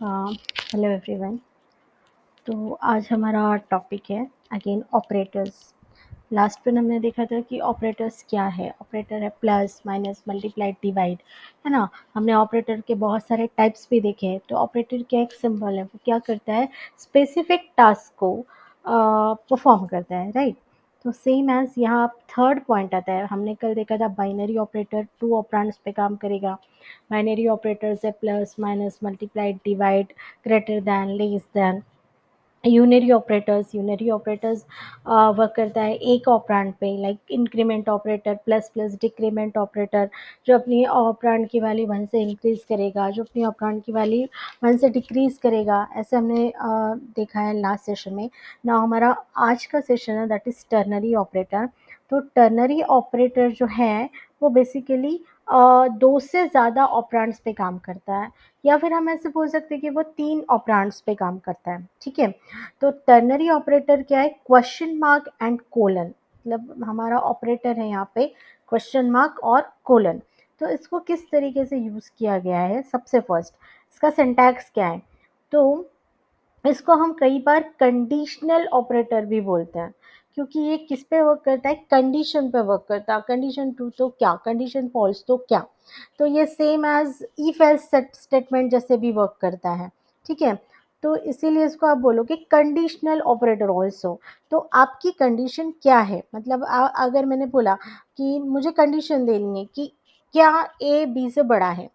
Hello everyone. तो आज हमारा टॉपिक है अगेन ऑपरेटर्स। लास्ट में हमने देखा था कि ऑपरेटर्स क्या है। ऑपरेटर है प्लस माइनस मल्टीप्लाई डिवाइड, है ना। हमने ऑपरेटर के बहुत सारे टाइप्स भी देखे हैं। तो ऑपरेटर क्या एक सिंबल है, वो क्या करता है, स्पेसिफिक टास्क को परफॉर्म करता है, राइट। तो सेम एज यहाँ थर्ड पॉइंट आता है। हमने कल देखा था बाइनरी ऑपरेटर टू ऑपरेंड्स पे काम करेगा। बाइनरी ऑपरेटर्स है plus minus multiply divide, greater than, less than. Unary operators work करता है एक ऑपरेंड पे, like increment operator, plus plus decrement operator, जो अपनी ऑपरेंड की वैल्यू 1 से इंक्रीज करेगा, जो अपनी ऑपरेंड की वैल्यू 1 से डिक्रीज करेगा। ऐसे हमने देखा है लास्ट सेशन में ना। हमारा आज का सेशन है दैट इज टर्नरी ऑपरेटर। तो टर्नरी ऑपरेटर जो है वो बेसिकली दो से ज़्यादा ऑपरेंड्स पे काम करता है, या फिर हम ऐसे बोल सकते हैं कि वो 3 ऑपरेंड्स पे काम करता है, ठीक है। तो टर्नरी ऑपरेटर क्या है, क्वेश्चन मार्क एंड कोलन, मतलब हमारा ऑपरेटर है यहाँ पे क्वेश्चन मार्क और कोलन। तो इसको किस तरीके से यूज़ किया गया है, सबसे फर्स्ट इसका सिंटैक्स क्या है। तो इसको हम कई बार कंडीशनल ऑपरेटर भी बोलते हैं, क्योंकि ये किस पे वर्क करता है, कंडीशन पे वर्क करता है। कंडीशन ट्रू तो क्या, कंडीशन फॉल्स तो क्या। तो ये same as if else statement जैसे भी वर्क करता है, ठीक है। तो इसीलिए इसको आप बोलोगे कंडीशनल ऑपरेटर ऑल्सो। तो आपकी कंडीशन क्या है, मतलब अगर मैंने बोला कि मुझे कंडीशन देनी है कि क्या ए बी से बड़ा है,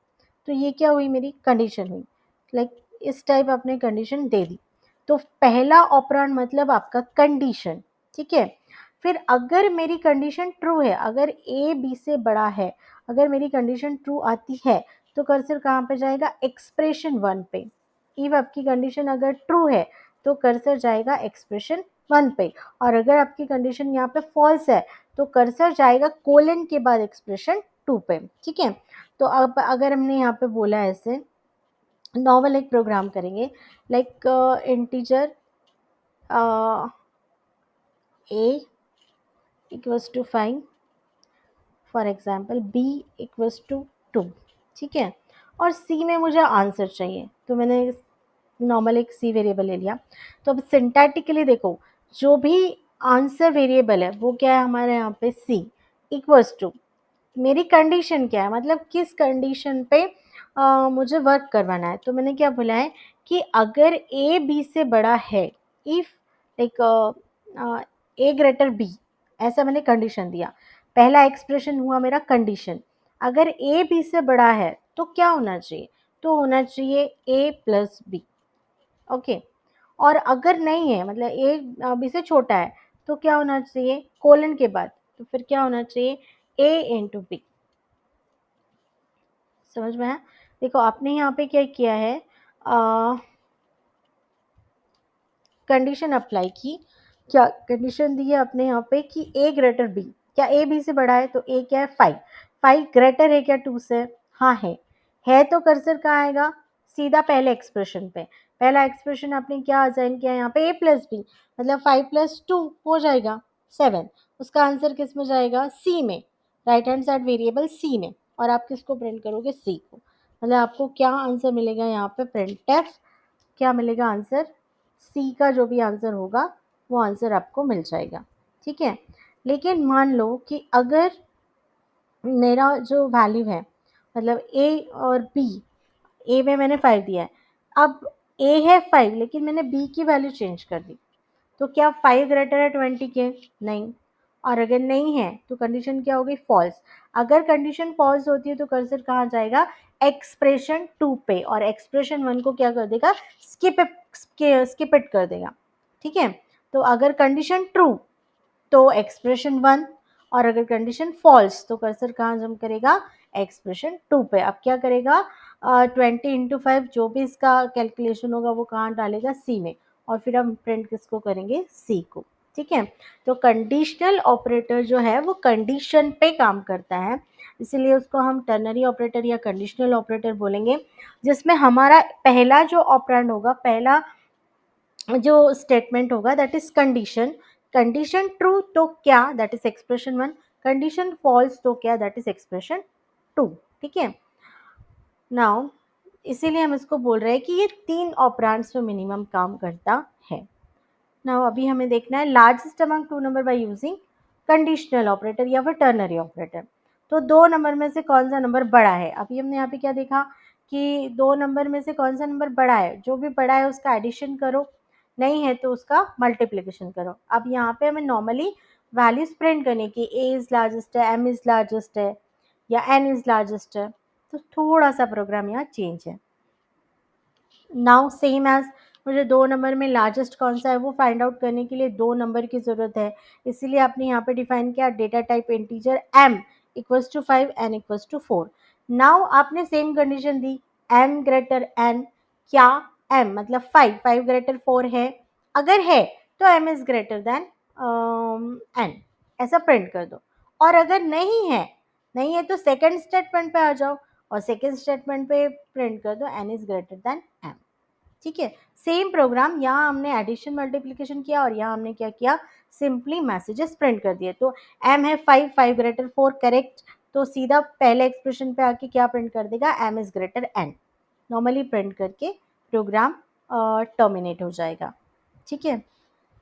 तो ये क्या हुई, मेरी कंडीशन हुई। लाइक इस टाइप आपने कंडीशन दे दी। तो पहला ऑपरेंड मतलब आपका कंडीशन, ठीक है। फिर अगर मेरी कंडीशन ट्रू है, अगर ए बी से बड़ा है, अगर मेरी कंडीशन ट्रू आती है, तो कर्सर कहाँ पे जाएगा, एक्सप्रेशन 1 पे। इफ आपकी कंडीशन अगर ट्रू है तो कर्सर जाएगा एक्सप्रेशन 1 पे, और अगर आपकी कंडीशन यहाँ पे फॉल्स है तो कर्सर जाएगा कोलन के बाद एक्सप्रेशन 2 पे, ठीक है। तो अब अगर हमने यहाँ पे बोला ऐसे, नॉर्मल एक प्रोग्राम करेंगे, like integer a equals to 5, for example b equals to 2, ठीक है। और c में मुझे आंसर चाहिए, तो मैंने नॉर्मल एक c वेरिएबल ले लिया। तो अब सिंटैटिकली देखो, जो भी आंसर वेरिएबल है वो क्या है हमारे यहाँ पे, c इक्वल्स टू मेरी कंडीशन क्या है, मतलब किस कंडीशन पे मुझे वर्क करवाना है। तो मैंने क्या बोला है कि अगर ए बी से बड़ा है, if like A greater B, ऐसा मैंने कंडीशन दिया। पहला एक्सप्रेशन हुआ मेरा कंडीशन। अगर ए बी से बड़ा है तो क्या होना चाहिए, तो होना चाहिए ए प्लस बी, ओके। और अगर नहीं है, मतलब ए बी से छोटा है, तो क्या होना चाहिए, कोलन के बाद तो फिर क्या होना चाहिए, ए इंटू बी। समझ में है। देखो आपने यहाँ पे क्या किया है, कंडीशन अप्लाई की। क्या कंडीशन दी है आपने यहाँ पे कि ए ग्रेटर बी, क्या ए बी से बड़ा है, तो ए क्या है 5, 5 ग्रेटर है क्या 2 से, हाँ है तो कर्सर कहाँ आएगा, सीधा पहले एक्सप्रेशन पे। पहला एक्सप्रेशन आपने क्या असाइन किया यहाँ पे, ए प्लस बी, मतलब 5 प्लस 2 हो जाएगा 7। उसका आंसर किस में जाएगा, सी में, right hand side variable C में। और आप किसको प्रिंट करोगे, सी को। मतलब आपको क्या आंसर मिलेगा यहाँ पे, प्रिंट एफ, क्या मिलेगा आंसर, सी का जो भी आंसर होगा वो आंसर आपको मिल जाएगा, ठीक है। लेकिन मान लो कि अगर मेरा जो वैल्यू है, मतलब ए और बी, ए में मैंने 5 दिया है, अब ए है 5 लेकिन मैंने बी की वैल्यू चेंज कर दी, तो क्या 5 ग्रेटर है 20 के, नहीं। और अगर नहीं है तो कंडीशन क्या होगी, फॉल्स। अगर कंडीशन फॉल्स होती है तो कर्सर कहाँ जाएगा, एक्सप्रेशन 2 पे, और एक्सप्रेशन 1 को क्या कर देगा, स्किप इट कर देगा, ठीक है। तो अगर कंडीशन ट्रू तो एक्सप्रेशन 1, और अगर कंडीशन फॉल्स तो कर्सर कहाँ जम करेगा, एक्सप्रेशन 2 पे। अब क्या करेगा, 20 × 5 जो भी इसका कैलकुलेशन होगा वो कहाँ डालेगा, सी में, और फिर हम प्रिंट किसको करेंगे, सी को, ठीक है। तो कंडीशनल ऑपरेटर जो है वो कंडीशन पे काम करता है, इसीलिए उसको हम टर्नरी ऑपरेटर या कंडीशनल ऑपरेटर बोलेंगे, जिसमें हमारा पहला जो ऑपरेंड होगा, पहला जो स्टेटमेंट होगा that is condition. Condition true तो क्या, that is expression 1। Condition false तो क्या, दैट इज एक्सप्रेशन 2, ठीक है। नाउ इसीलिए हम इसको बोल रहे हैं कि ये 3 ऑपरेंड्स में मिनिमम काम करता है। नाउ अभी हमें देखना है largest among 2 number by using conditional operator या फिर टर्नरी ऑपरेटर। तो 2 नंबर में से कौन-सा नंबर बड़ा है? अभी हमने यहाँ पे क्या देखा कि 2 नंबर में से कौन-सा नंबर बड़ा है? जो भी बड़ा है उसका एडिशन करो, नहीं है तो उसका मल्टीप्लिकेशन करो। अब यहाँ पे हमें नॉर्मली वैल्यूज़ प्रिंट करनी कि a इज़ लार्जेस्ट है, m इज़ लार्जेस्ट है या n इज़ लार्जेस्ट है। तो थोड़ा-सा प्रोग्राम यहाँ चेंज है। नाउ सेम एज मुझे 2 नंबर में लार्जेस्ट कौन सा है वो फाइंड आउट करने के लिए 2 नंबर की ज़रूरत है। इसीलिए आपने यहाँ पे डिफाइन किया data type integer m equals to 5 n equals to 4। Now आपने सेम कंडीशन दी m ग्रेटर n, क्या m मतलब 5 ग्रेटर 4 है? अगर है तो m is greater than n, ऐसा प्रिंट कर दो। और अगर नहीं है तो सेकंड स्टेटमेंट पे आ जाओ और सेकंड स्टेटमेंट पे प्रिंट कर दो n is greater than m। ठीक है, सेम प्रोग्राम यहाँ हमने एडिशन मल्टीप्लिकेशन किया और यहाँ हमने क्या किया, सिंपली मैसेजेस प्रिंट कर दिए। तो m है 5 ग्रेटर 4 करेक्ट, तो सीधा पहले एक्सप्रेशन पे आके क्या प्रिंट कर देगा, m is greater n। Normally print करके प्रोग्राम टर्मिनेट हो जाएगा। ठीक है,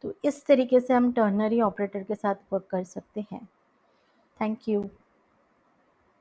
तो इस तरीके से हम टर्नरी ऑपरेटर के साथ वर्क कर सकते हैं। Thank you.